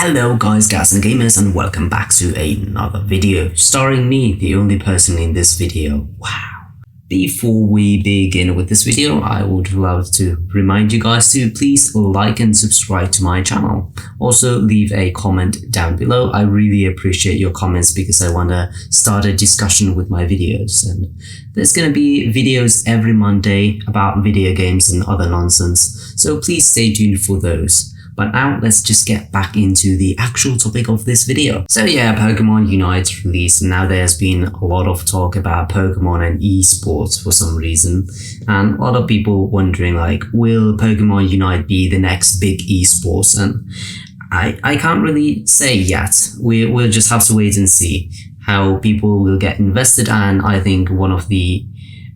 Hello guys, gals and gamers, and welcome back to another video starring me, the only person in this video. Wow. Before we begin with this video, I would love to remind you guys to please like and subscribe to my channel. Also leave a comment down below. I really appreciate your comments because I want to start a discussion with my videos, and there's going to be videos every Monday about video games and other nonsense, so please stay tuned for those. But now let's just get back into the actual topic of this video. So yeah, Pokemon Unite released, and now there's been a lot of talk about Pokemon and eSports for some reason. And a lot of people wondering like, will Pokemon Unite be the next big eSports? And I can't really say yet. We'll just have to wait and see how people will get invested. And I think one of the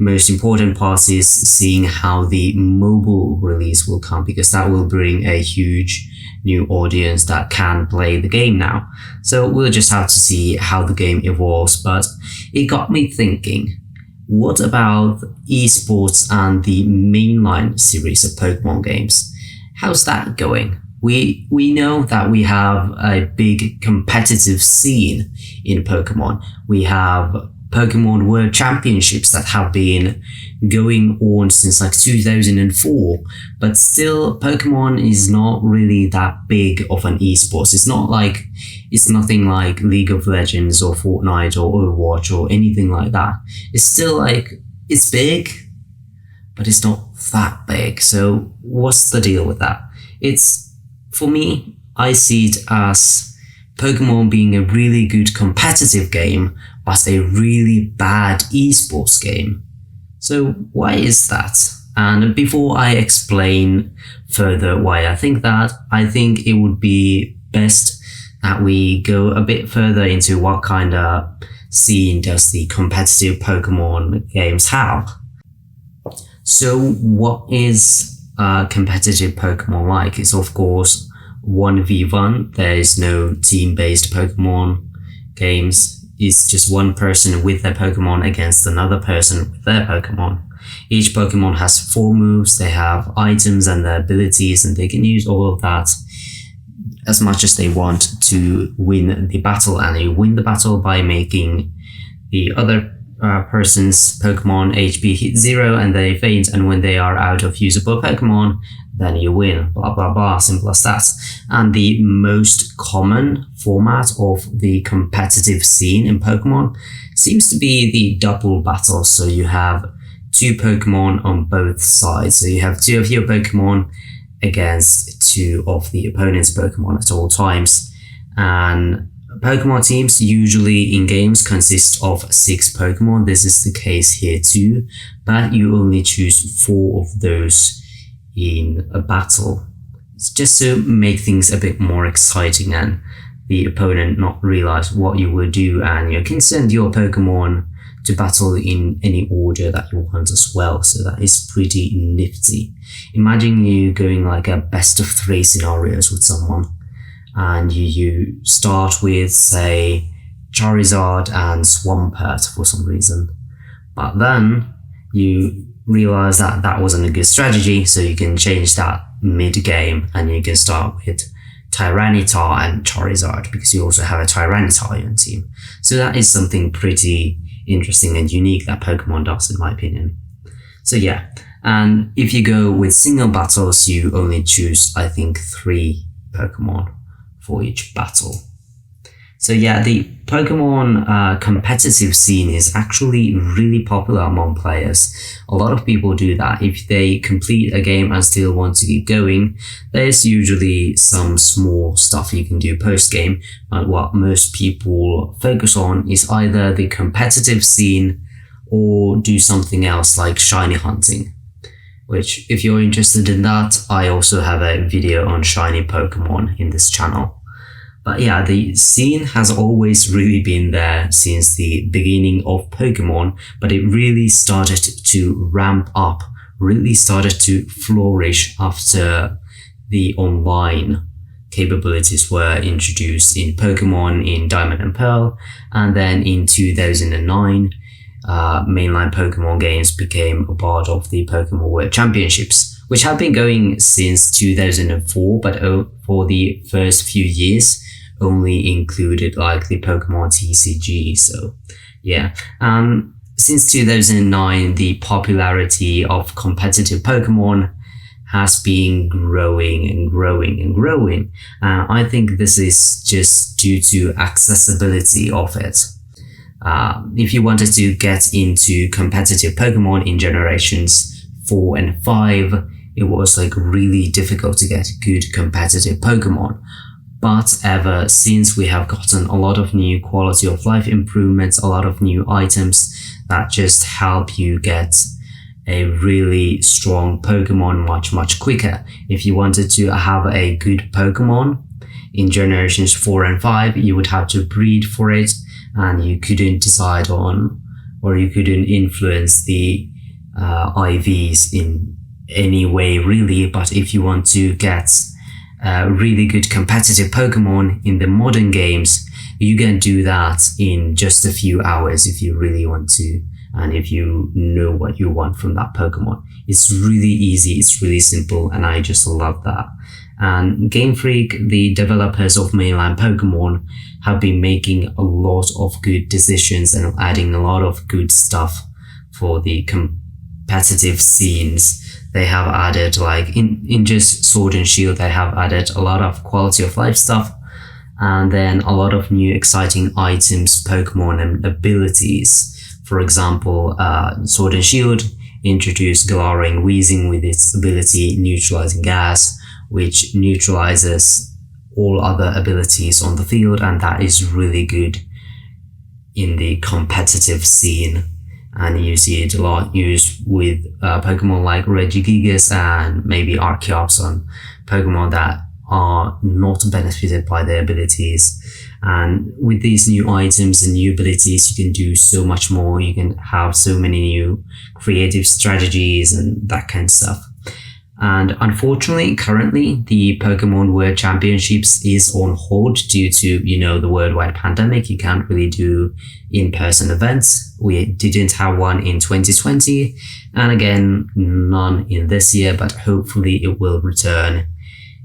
most important part is seeing how the mobile release will come, because that will bring a huge new audience that can play the game now. So we'll just have to see how the game evolves. But it got me thinking, what about esports and the mainline series of Pokemon games? How's that going? We know that we have a big competitive scene in Pokemon. We have Pokemon World Championships that have been going on since like 2004, but still Pokemon is not really that big of an esports. It's nothing like League of Legends or Fortnite or Overwatch or anything like that. It's still like, it's big, but it's not that big. So what's the deal with that? For me, I see it as Pokemon being a really good competitive game, but a really bad esports game. So why is that? And before I explain further why I think that, I think it would be best that we go a bit further into what kind of scene does the competitive Pokemon games have. So what is competitive Pokemon like? It's of course 1v1. There is no team-based Pokemon games. It's just one person with their Pokemon against another person with their Pokemon. Each Pokemon has 4 moves, they have items and their abilities, and they can use all of that as much as they want to win the battle. And you win the battle by making the other person's Pokemon HP hit 0 and they faint, and when they are out of usable Pokemon, then you win, blah blah blah, simple as that. And the most common format of the competitive scene in Pokemon seems to be the double battle. So you have 2 Pokemon on both sides. So you have 2 of your Pokemon against 2 of the opponent's Pokemon at all times. And Pokemon teams usually in games consist of 6 Pokemon. This is the case here too, but you only choose 4 of those in a battle. It's just to make things a bit more exciting and the opponent not realize what you will do, and you can send your Pokemon to battle in any order that you want as well. So that is pretty nifty. Imagine you going like a best of 3 scenarios with someone, and you start with, say, Charizard and Swampert for some reason, but then you realize that that wasn't a good strategy, so you can change that mid-game and you can start with Tyranitar and Charizard, because you also have a Tyranitar on your team. So that is something pretty interesting and unique that Pokemon does, in my opinion. So yeah, and if you go with single battles, you only choose, I think, 3 Pokemon for each battle. So yeah, the Pokemon competitive scene is actually really popular among players. A lot of people do that. If they complete a game and still want to keep going, there's usually some small stuff you can do post-game. But what most people focus on is either the competitive scene or do something else like shiny hunting. Which, if you're interested in that, I also have a video on shiny Pokemon in this channel. But yeah, the scene has always really been there since the beginning of Pokemon, but it really started to ramp up, really started to flourish after the online capabilities were introduced in Pokemon in Diamond and Pearl, and then in 2009, mainline Pokemon games became a part of the Pokemon World Championships, which have been going since 2004, but for the first few years only included like the Pokemon TCG. So yeah, since 2009, the popularity of competitive Pokemon has been growing and growing and growing. I think this is just due to accessibility of it. If you wanted to get into competitive Pokemon in generations 4 and 5, it was like really difficult to get good competitive Pokemon. But ever since we have gotten a lot of new quality of life improvements, a lot of new items that just help you get a really strong Pokemon much quicker. If you wanted to have a good Pokemon in generations 4 and 5, you would have to breed for it, and you couldn't decide on, or you couldn't influence the IVs in any way really. But if you want to get really good competitive Pokemon in the modern games, you can do that in just a few hours if you really want to, and if you know what you want from that Pokemon. It's really easy, it's really simple, and I just love that. And Game Freak, the developers of mainline Pokemon, have been making a lot of good decisions and adding a lot of good stuff for the competitive scenes. They have added, like in just Sword and Shield, they have added a lot of quality of life stuff, and then a lot of new exciting items, Pokemon, and abilities. For example, Sword and Shield introduced Glowing Weezing with its ability Neutralizing Gas, which neutralizes all other abilities on the field, and that is really good in the competitive scene. And you see it a lot used with Pokemon like Regigigas and maybe Archeops on Pokemon that are not benefited by their abilities. And with these new items and new abilities, you can do so much more. You can have so many new creative strategies and that kind of stuff. And unfortunately, currently, the Pokemon World Championships is on hold due to, the worldwide pandemic. You can't really do in-person events. We didn't have one in 2020, and again, none in this year, but hopefully it will return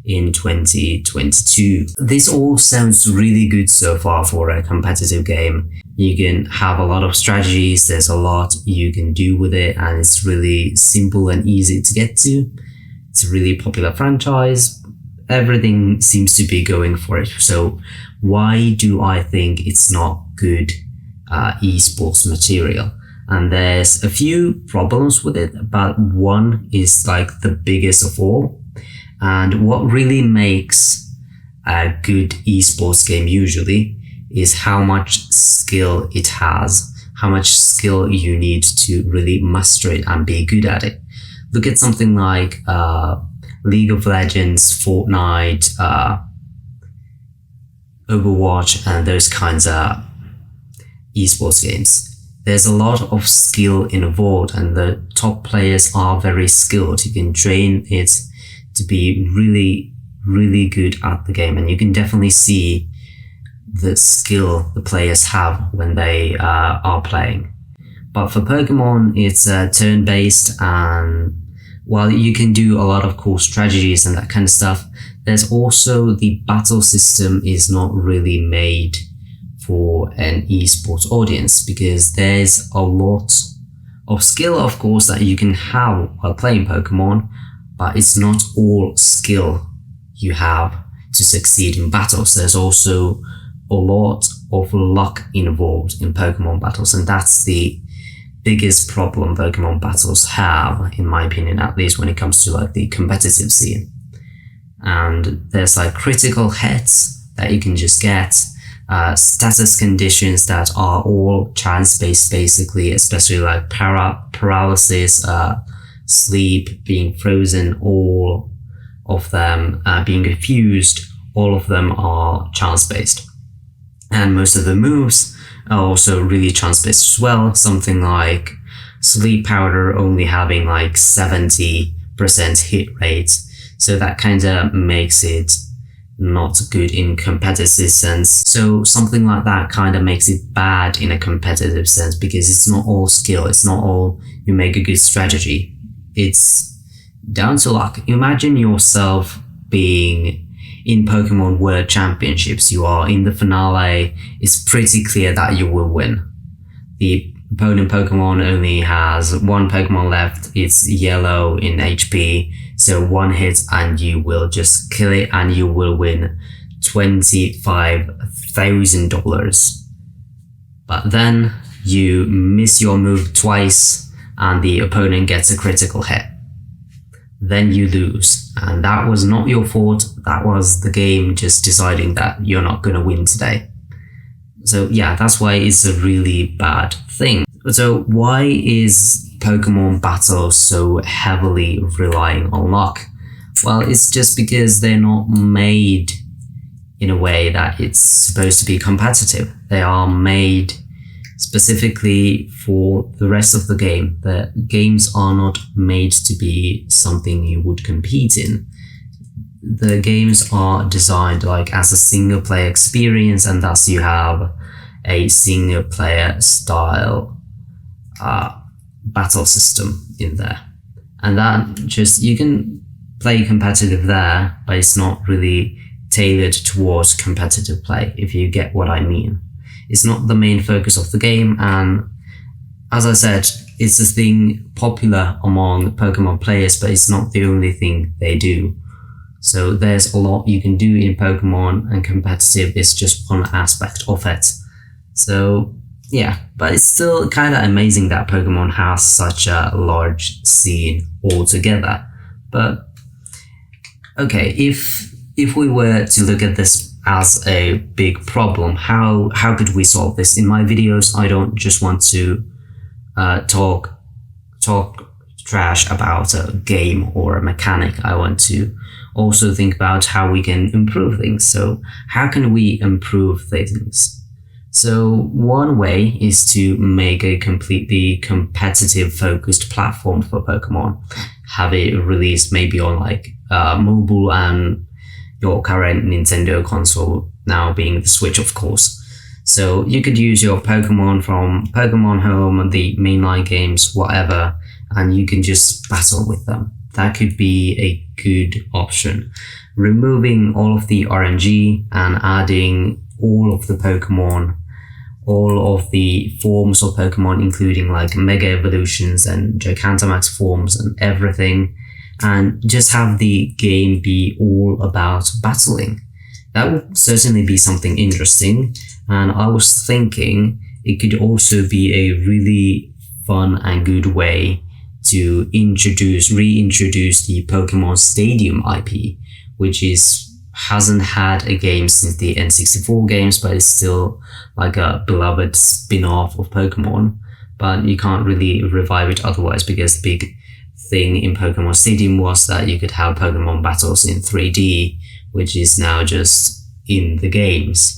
in 2022. This all sounds really good so far for a competitive game. You can have a lot of strategies, there's a lot you can do with it, and it's really simple and easy to get to. It's a really popular franchise. Everything seems to be going for it. So why do I think it's not good esports material? And there's a few problems with it, but one is like the biggest of all. And what really makes a good esports game usually is how much skill it has, how much skill you need to really master it and be good at it. Look at something like League of Legends, Fortnite, Overwatch, and those kinds of esports games. There's a lot of skill involved, and the top players are very skilled. You can train it to be really good at the game, and you can definitely see the skill the players have when they are playing. But for Pokemon, it's turn-based, and while you can do a lot of cool strategies and that kind of stuff, there's also the battle system is not really made for an esports audience, because there's a lot of skill, of course, that you can have while playing Pokemon, but it's not all skill you have to succeed in battles. There's also a lot of luck involved in Pokemon battles, and that's the biggest problem Pokemon battles have, in my opinion, at least when it comes to like the competitive scene. And there's like critical hits that you can just get, status conditions that are all chance-based basically, especially like paralysis, sleep, being frozen, all of them being confused, all of them are chance-based. And most of the moves are also really chance-based as well, something like Sleep Powder only having like 70% hit rate, so that kind of makes it not good in competitive sense. So something like that kind of makes it bad in a competitive sense, because it's not all skill, it's not all you make a good strategy. It's down to luck. Imagine yourself being in Pokemon World Championships. You are in the finale. It's pretty clear that you will win. The opponent Pokemon only has one Pokemon left. It's yellow in HP. So one hit and you will just kill it and you will win $25,000. But then you miss your move twice and the opponent gets a critical hit. Then you lose. And that was not your fault. That was the game just deciding that you're not going to win today. So yeah, that's why it's a really bad thing. So why is Pokemon battles so heavily relying on luck? Well, it's just because they're not made in a way that it's supposed to be competitive. They are made specifically for the rest of the game. The games are not made to be something you would compete in. The games are designed like as a single player experience, and thus you have a single player style battle system in there. And that just, you can play competitive there, but it's not really tailored towards competitive play, if you get what I mean. It's not the main focus of the game, and as I said, it's a thing popular among Pokemon players, but it's not the only thing they do. So there's a lot you can do in Pokemon, and competitive is just one aspect of it. So yeah, but it's still kind of amazing that Pokemon has such a large scene altogether. But okay, if we were to look at this as a big problem, how could we solve this? In my videos, I don't just want to talk trash about a game or a mechanic. I want to also think about how we can improve things. So how can we improve things? So one way is to make a completely competitive focused platform for Pokemon. Have it released maybe on like mobile and your current Nintendo console, now being the Switch, of course. So you could use your Pokemon from Pokemon Home, the mainline games, whatever, and you can just battle with them. That could be a good option. Removing all of the RNG and adding all of the Pokemon, all of the forms of Pokemon, including like Mega Evolutions and Gigantamax forms and everything, and just have the game be all about battling. That would certainly be something interesting, and I was thinking it could also be a really fun and good way to reintroduce the Pokemon Stadium IP, which hasn't had a game since the N64 games, but it's still like a beloved spin-off of Pokemon. But you can't really revive it otherwise, because the big thing in Pokemon Stadium was that you could have Pokemon battles in 3D, which is now just in the games.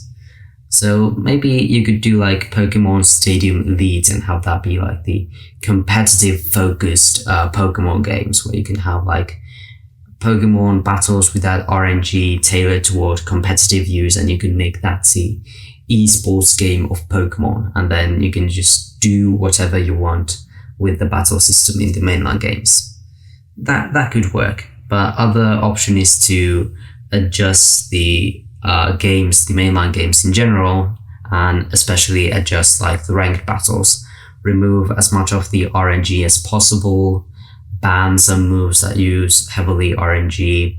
So maybe you could do like Pokemon Stadium Elite and have that be like the competitive focused Pokemon games, where you can have like Pokemon battles without RNG tailored toward competitive use, and you can make that the eSports game of Pokemon, and then you can just do whatever you want with the battle system in the mainline games. That could work. But other option is to adjust the games, the mainline games in general, and especially adjust like the ranked battles. Remove as much of the RNG as possible, ban some moves that use heavily RNG,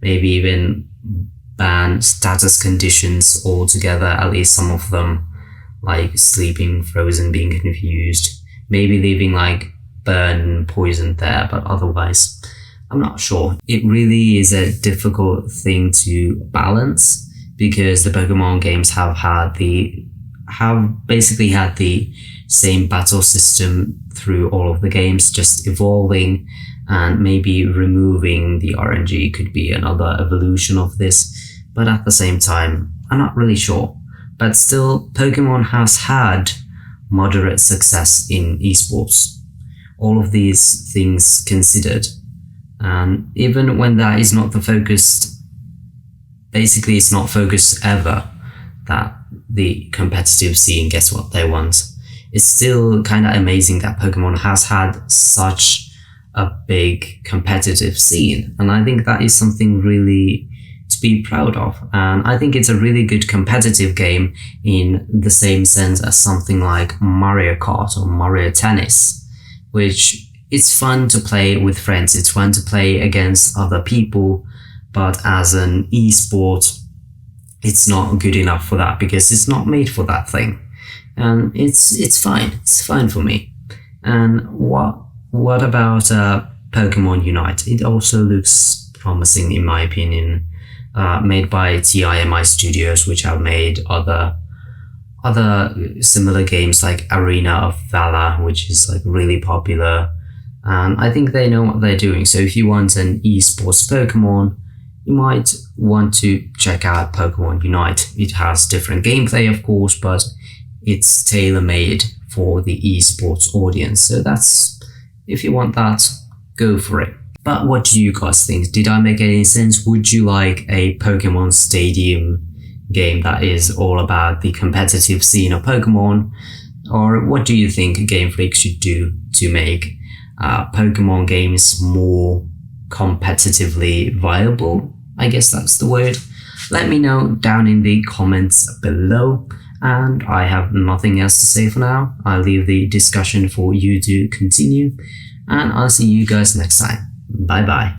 maybe even ban status conditions altogether, at least some of them, like sleeping, frozen, being confused, maybe leaving like burn, poison there, but otherwise I'm not sure. It really is a difficult thing to balance, because the Pokemon games have basically had the same battle system through all of the games, just evolving, and maybe removing the RNG could be another evolution of this. But at the same time, I'm not really sure. But still, Pokemon has had moderate success in esports. All of these things considered. And even when that is not the focus, basically it's not focused ever that the competitive scene gets what they want. It's still kind of amazing that Pokemon has had such a big competitive scene. And I think that is something really to be proud of. And I think it's a really good competitive game in the same sense as something like Mario Kart or Mario Tennis, which it's fun to play with friends. It's fun to play against other people. But as an esport, it's not good enough for that because it's not made for that thing. And it's fine. It's fine for me. And what about Pokemon Unite? It also looks promising in my opinion. Made by TIMI Studios, which have made other similar games like Arena of Valor, which is like really popular. And I think they know what they're doing. So if you want an esports Pokemon, you might want to check out Pokemon Unite. It has different gameplay, of course, but it's tailor-made for the esports audience. So that's, if you want that, go for it. But what do you guys think? Did I make any sense? Would you like a Pokemon Stadium game that is all about the competitive scene of Pokemon? Or what do you think Game Freak should do to make Pokemon games more competitively viable? I guess that's the word. Let me know down in the comments below. And I have nothing else to say for now. I'll leave the discussion for you to continue. And I'll see you guys next time. Bye bye.